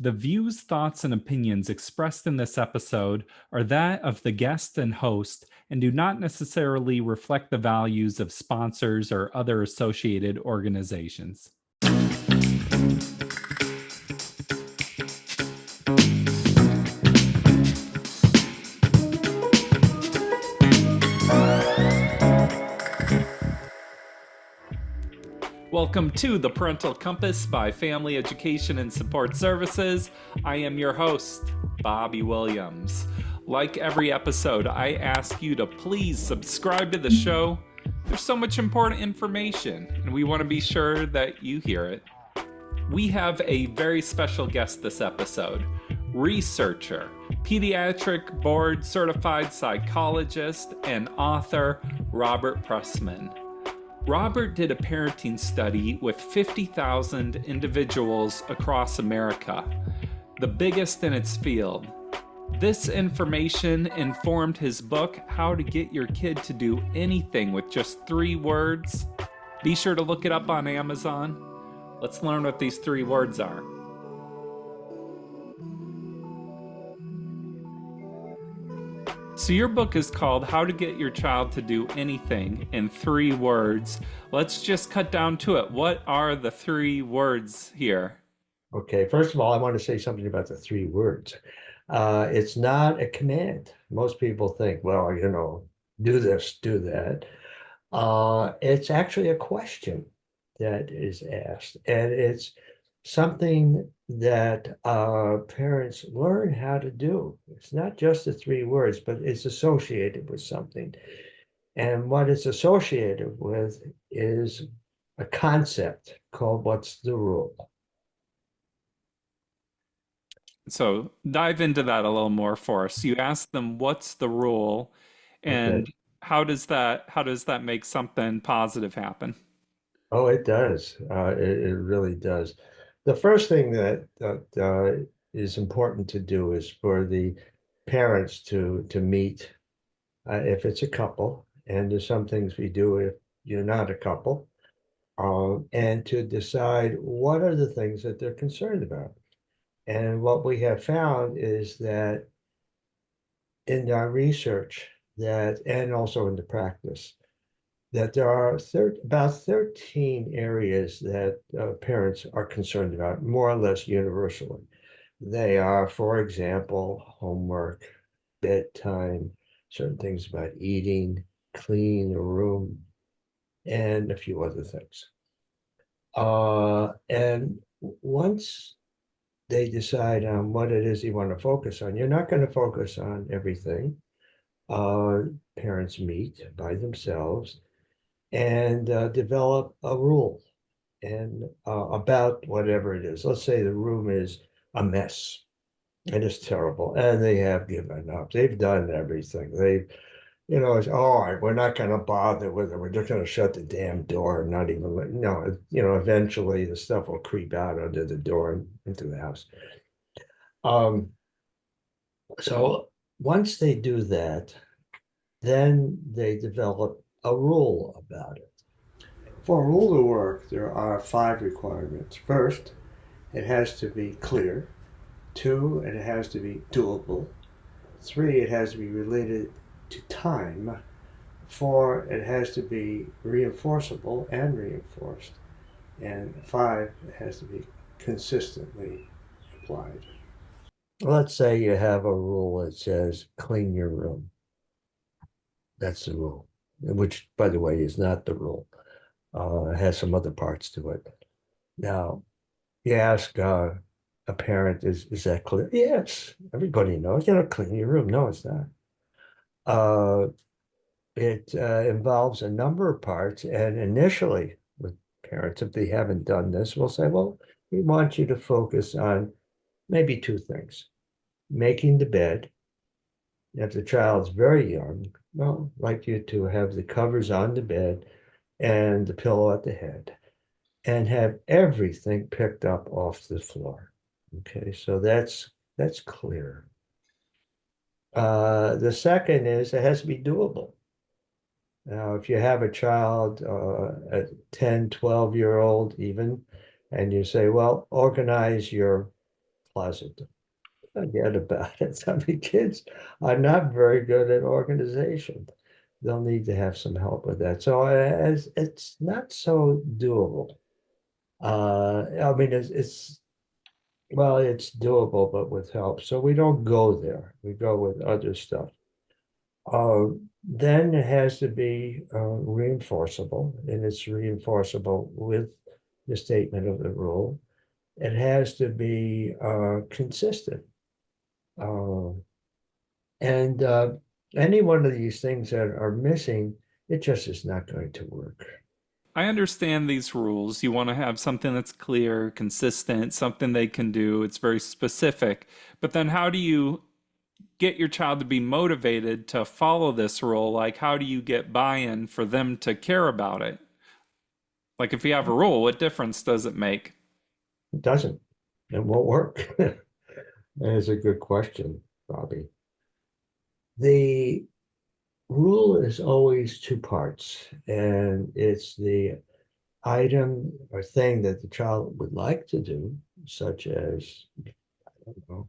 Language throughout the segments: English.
The views, thoughts, and opinions expressed in this episode are that of the guest and host and do not necessarily reflect the values of sponsors or other associated organizations. Welcome to the Parental Compass by Family Education and Support Services. I am your host, Bobby Williams. Like every episode, I ask you to please subscribe to the show. There's so much important information, and we want to be sure that you hear it. We have a very special guest this episode, researcher, Pediatric Board Certified Psychologist, and author Robert Pressman. Robert did a parenting study with 50,000 individuals across America, the biggest in its field. This information informed his book, How to Get Your Kid to Do Anything with Just 3 Words. Be sure to look it up on Amazon. Let's learn what these 3 words are. So your book is called How to Get Your Child to Do Anything in 3 words. Let's just cut down to it. What are the 3 words here? Okay, first of all, I want to say something about the 3 words. It's not a command. Most people think, well, do this, do that. It's actually a question that is asked, and it's something that parents learn how to do. It's not just the 3 words, but it's associated with something. And what it's associated with is a concept called what's the rule. So dive into that a little more for us. You ask them what's the rule, Okay. and how does that make something positive happen? Oh, it does. It really does. The first thing that is important to do is for the parents to meet, if it's a couple, and there's some things we do if you're not a couple, and to decide what are the things that they're concerned about. And what we have found is that in our research and also in the practice, that there are about 13 areas that parents are concerned about, more or less universally. They are, for example, homework, bedtime, certain things about eating, cleaning the room, and a few other things. And once they decide on what it is you want to focus on, you're not going to focus on everything. Parents meet by themselves and develop a rule and about whatever it is. Let's say the room is a mess and it's terrible, and they have given up. They've done everything. It's all right. We're not going to bother with it. We're just going to shut the damn door and not even let, eventually the stuff will creep out under the door and into the house. So once they do that, then they develop a rule about it. For a rule to work, there are 5 requirements. First, it has to be clear. 2, it has to be doable. 3, it has to be related to time. 4, it has to be reinforceable and reinforced. And 5, it has to be consistently applied. Let's say you have a rule that says clean your room. That's the rule, which, by the way, is not the rule. It has some other parts to it. Now, you ask a parent, is that clear? Yes, everybody knows. Clean your room. No, it's not. It involves a number of parts, and initially, with parents, if they haven't done this, we'll say, well, we want you to focus on maybe 2 things. Making the bed. If the child's very young, well, I'd like you to have the covers on the bed and the pillow at the head, and have everything picked up off the floor. Okay, so that's clear. The second is it has to be doable. Now, if you have a child, a 10, 12-year-old even, and you say, well, organize your closet. Forget about it. I mean, kids are not very good at organization. They'll need to have some help with that. So it's not so doable. I mean, well, it's doable, but with help. So we don't go there. We go with other stuff. Then it has to be reinforceable, and it's reinforceable with the statement of the rule. It has to be consistent. Uh, and any one of these things that are missing, it just is not going to work. I understand these rules. You want to have something that's clear, consistent, something they can do. It's very specific. But then how do you get your child to be motivated to follow this rule? Like, how do you get buy-in for them to care about it? Like, if you have a rule, what difference does it make? It doesn't. It won't work. That is a good question, Bobby. The rule is always two parts, and it's the item or thing that the child would like to do, such as, I don't know,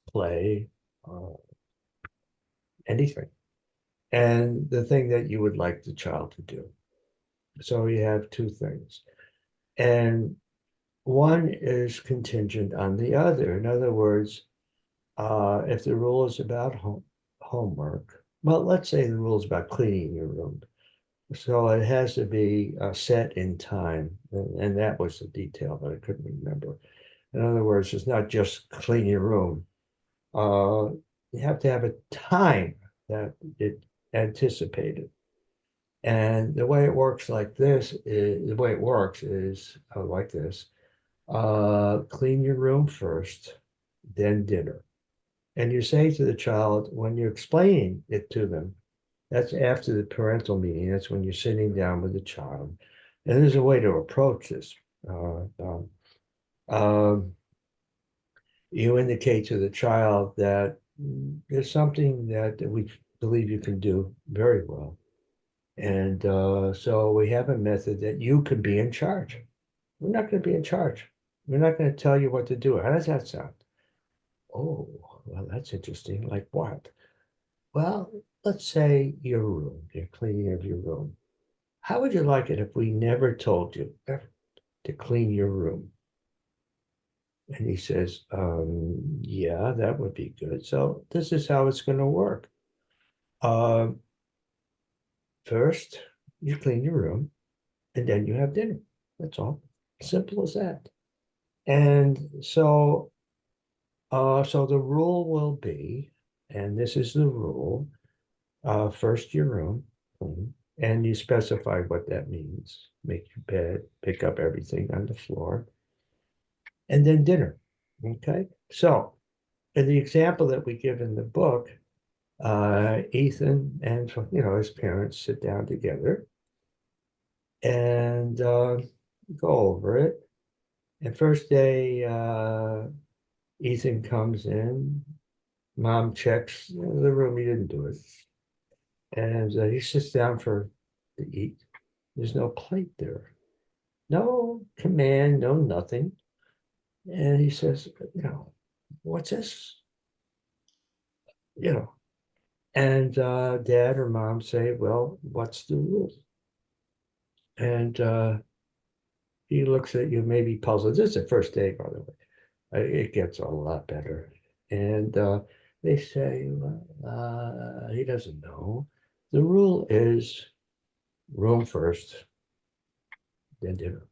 play, uh, anything, and the thing that you would like the child to do. So you have two things. And one is contingent on the other. In other words, if the rule is about homework, well, let's say the rule is about cleaning your room. So it has to be set in time. And that was the detail that I couldn't remember. In other words, it's not just clean your room. Uh, you have to have a time that it anticipated. And the way it works like this is the way it works is like this. Clean your room first, then dinner. And you say to the child, when you're explaining it to them, that's after the parental meeting. That's when you're sitting down with the child. And there's a way to approach this. Uh, um, um, you indicate to the child that there's something that we believe you can do very well. And so we have a method that you can be in charge. We're not going to be in charge. We're not going to tell you what to do. How does that sound? Oh, well, that's interesting. Like what? Well, let's say your room, your cleaning of your room. How would you like it if we never told you ever to clean your room? And he says, yeah, that would be good. So this is how it's going to work. Uh, First, you clean your room, and then you have dinner. That's all. Simple as that. And so the rule will be, and this is the rule, first your room, and you specify what that means. Make your bed, pick up everything on the floor, and then dinner. Okay. So in the example that we give in the book, Ethan and his parents sit down together and go over it. And first day, Ethan comes in, mom checks the room, he didn't do it. And he sits down to eat. There's no plate there, no command, no nothing. And he says, what's this? You know, and dad or mom say, well, what's the rule? And he looks at you, maybe puzzled. This is the first day, by the way. It gets a lot better. And they say, he doesn't know. The rule is room first, then dinner.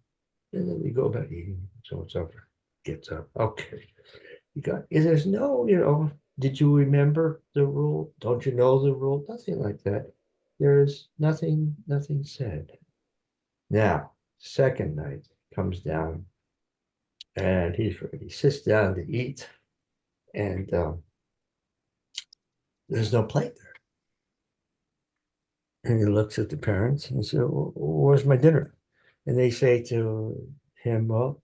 And then we go about eating. So it's over. Gets up. Okay. There's no, did you remember the rule? Don't you know the rule? Nothing like that. There's nothing said. Now, second night comes down and he's ready. He sits down to eat and there's no plate there. And he looks at the parents and says, well, where's my dinner? And they say to him, well,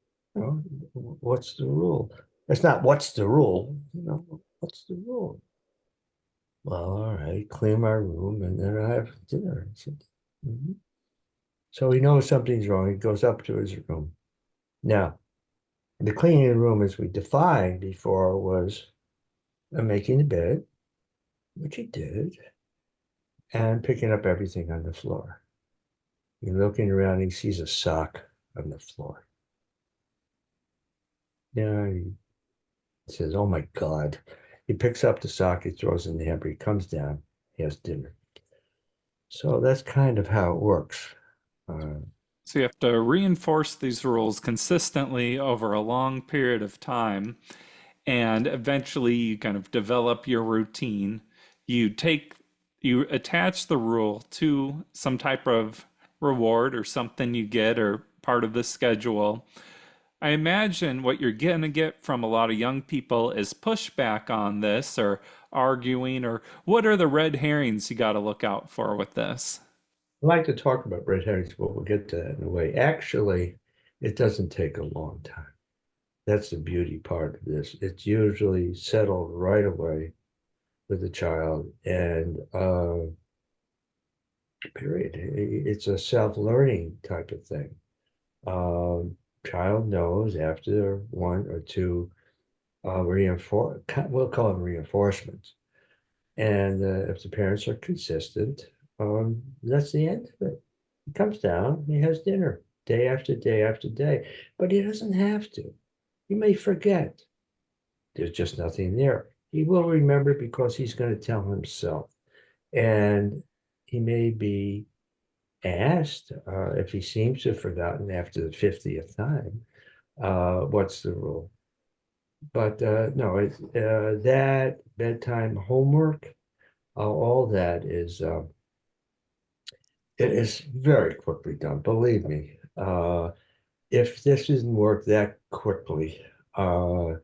what's the rule? It's not what's the rule, what's the rule? Well, all right, clean my room and then I have dinner. I said, "Mhm." So he knows something's wrong. He goes up to his room. Now, The cleaning room, as we defined before, was making the bed, which he did, and picking up everything on the floor. You're looking around, he sees a sock on the floor. Yeah, he says, "Oh my God." He picks up the sock, he throws it in the hamper, he comes down, he has dinner. So that's kind of how it works. Uh, So you have to reinforce these rules consistently over a long period of time, and eventually you kind of develop your routine. You take, you attach the rule to some type of reward or something you get or part of the schedule. I imagine what you're going to get from a lot of young people is pushback on this or arguing, or what are the red herrings you got to look out for with this? I like to talk about red herrings, but we'll get to that in a way. Actually, it doesn't take a long time. That's the beauty part of this. It's usually settled right away with the child, and period. It's a self-learning type of thing. Child knows after one or two reinforce, we'll call them reinforcements. And if the parents are consistent, that's the end of it. He comes down, he has dinner day after day after day, but he doesn't have to. He may forget. There's just nothing there. He will remember because he's going to tell himself. And he may be asked if he seems to have forgotten after the 50th time, what's the rule? But no, that bedtime homework, all that is it is very quickly done. Believe me. If this doesn't work that quickly, uh,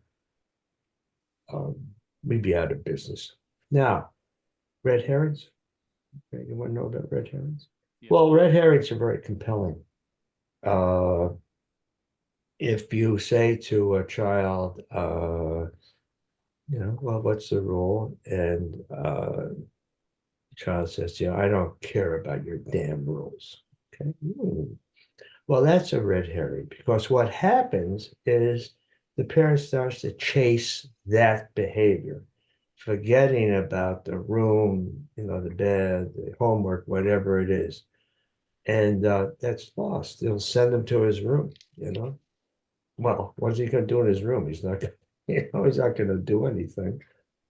um, we'd be out of business. Now, red herrings. Okay, you want to know about red herrings? Yeah. Well, red herrings are very compelling. Uh, if you say to a child, well, what's the rule? And the child says, I don't care about your damn rules. Okay. Well, that's a red herring because what happens is the parent starts to chase that behavior, forgetting about the room, the bed, the homework, whatever it is. And that's lost. They'll send him to his room. Well, what's he going to do in his room? He's not going he's not going to do anything.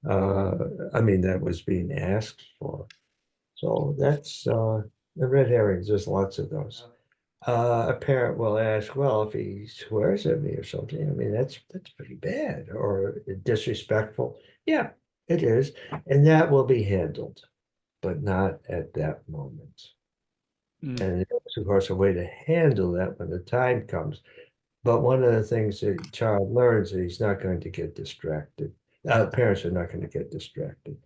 I mean, that was being asked for. So that's the red herrings. There's lots of those. A parent will ask, well, if he swears at me or something, I mean, that's pretty bad or disrespectful. Yeah, it is. And that will be handled, but not at that moment. Mm. And there's, of course, a way to handle that when the time comes. But one of the things that the child learns is he's not going to get distracted. Parents are not going to get distracted.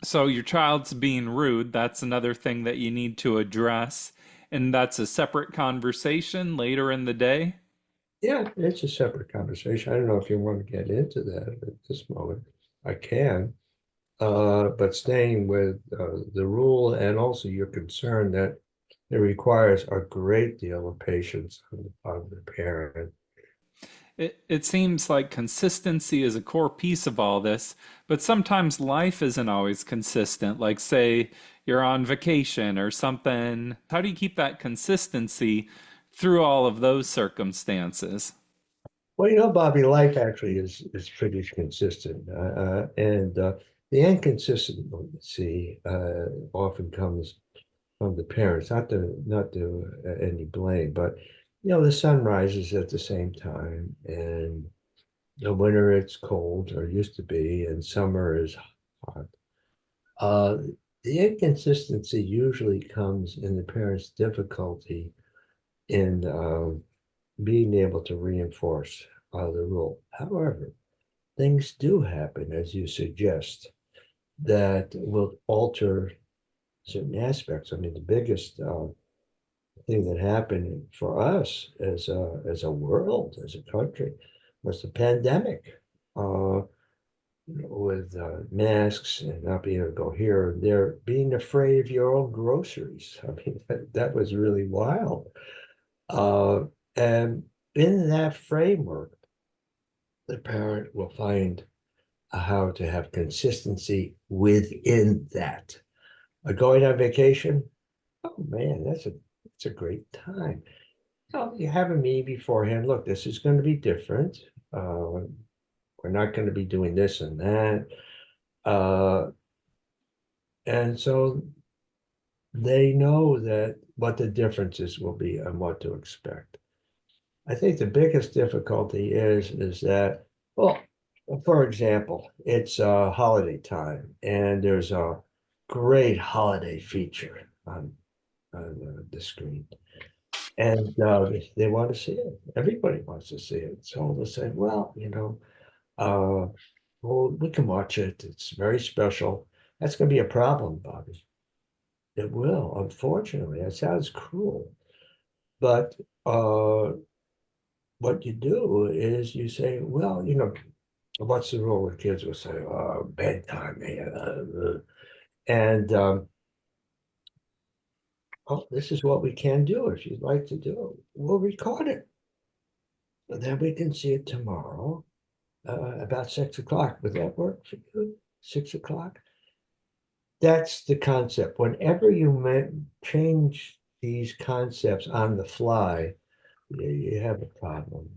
So your child's being rude, that's another thing that you need to address. And that's a separate conversation later in the day. Yeah, it's a separate conversation. I don't know if you want to get into that at this moment. I can. But staying with the rule and also your concern that it requires a great deal of patience on the parent. It seems like consistency is a core piece of all this, but sometimes life isn't always consistent. Like, say, you're on vacation or something. How do you keep that consistency through all of those circumstances? Well, Bobby, life actually is pretty consistent, and the inconsistency often comes from the parents, not to any blame, but the sun rises at the same time, and the winter it's cold or used to be, and summer is hot. Uh, the inconsistency usually comes in the parents' difficulty in being able to reinforce the rule. However, things do happen, as you suggest, that will alter certain aspects. I mean, the biggest thing that happened for us as a world, as a country, was the pandemic. With masks and not being able to go here and there, being afraid of your own groceries. I mean, that was really wild. And in that framework, the parent will find how to have consistency within that. Going on vacation, oh man, that's a great time. You have a meeting beforehand. Look, this is going to be different. We're not going to be doing this and that. Uh, and so they know that what the differences will be and what to expect. I think the biggest difficulty is that, well, for example, it's holiday time and there's a great holiday feature on the screen. And they want to see it. Everybody wants to see it. So they say, well, well, we can watch it. It's very special. That's going to be a problem, Bobby. It will, unfortunately. It sounds cruel. But what you do is you say, well, what's the rule with kids will say, oh, bedtime. And oh, this is what we can do if you'd like to do it. We'll record it. And then we can see it tomorrow about 6 o'clock. Would that work for you? 6 o'clock? That's the concept. Whenever you change these concepts on the fly, you have a problem.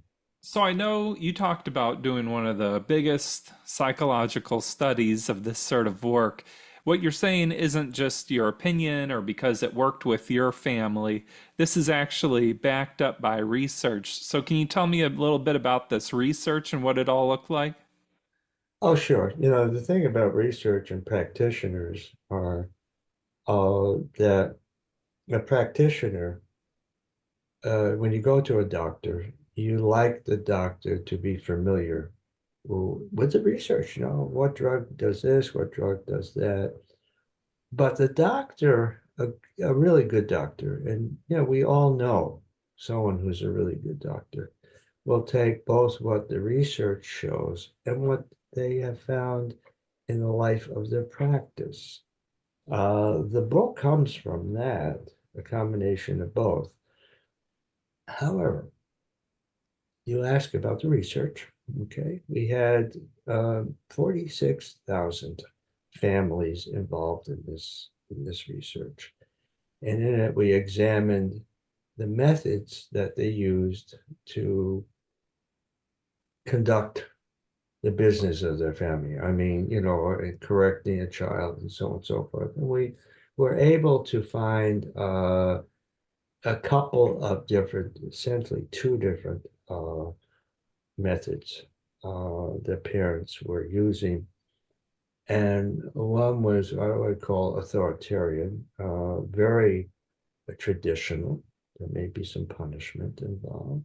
So I know you talked about doing one of the biggest psychological studies of this sort of work. What you're saying isn't just your opinion or because it worked with your family. This is actually backed up by research. So can you tell me a little bit about this research and what it all looked like? Oh, sure. The thing about research and practitioners are that a practitioner, when you go to a doctor, you like the doctor to be familiar with the research. What drug does this? What drug does that? But the doctor, a really good doctor, and we all know someone who's a really good doctor, will take both what the research shows and what they have found in the life of their practice. The book comes from that, a combination of both. However, you ask about the research. Okay, we had 46,000 families involved in this research. And in it, we examined the methods that they used to conduct the business of their family. I mean, correcting a child and so on and so forth. And we were able to find a couple of different, essentially two different methods that parents were using. And one was what I would call authoritarian, very traditional. There may be some punishment involved.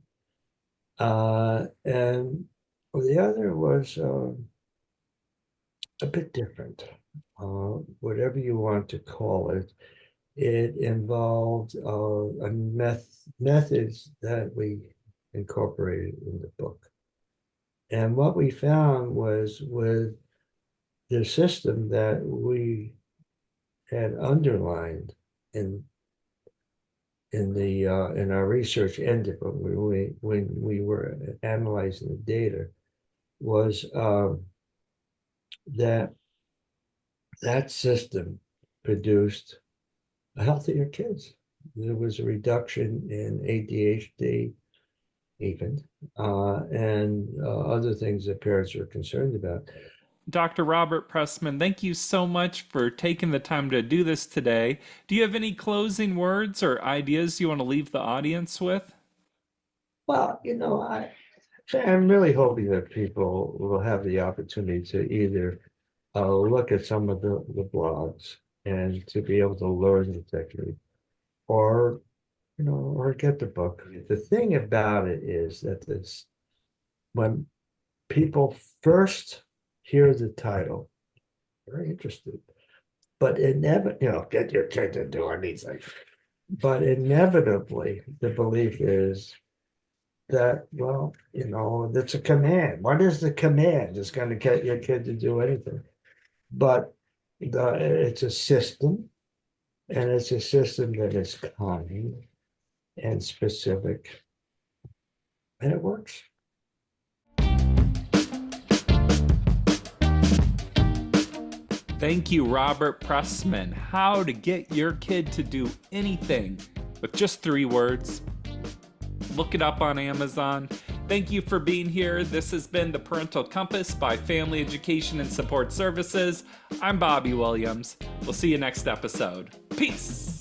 And the other was a bit different. Whatever you want to call it, it involved methods that we incorporated in the book. And what we found was with the system that we had underlined in in our research ended, but when we were analyzing the data, was that that system produced healthier kids. There was a reduction in ADHD, even, and other things that parents are concerned about. Dr. Robert Pressman, thank you so much for taking the time to do this today. Do you have any closing words or ideas you want to leave the audience with? Well, I'm really hoping that people will have the opportunity to either look at some of the blogs and to be able to learn the technique, or or get the book. The thing about it is that this when people first hear the title, very interested, but get your kid to do anything. But inevitably, the belief is that, well, it's a command. What is the command that's going to get your kid to do anything? But it's a system, and it's a system that is kind and specific, and it works. Thank you, Robert Pressman. How to get your kid to do anything with just 3 words. Look it up on Amazon. Thank you for being here. This has been The Parental Compass by Family Education and Support Services. I'm Bobby Williams. We'll see you next episode. Peace.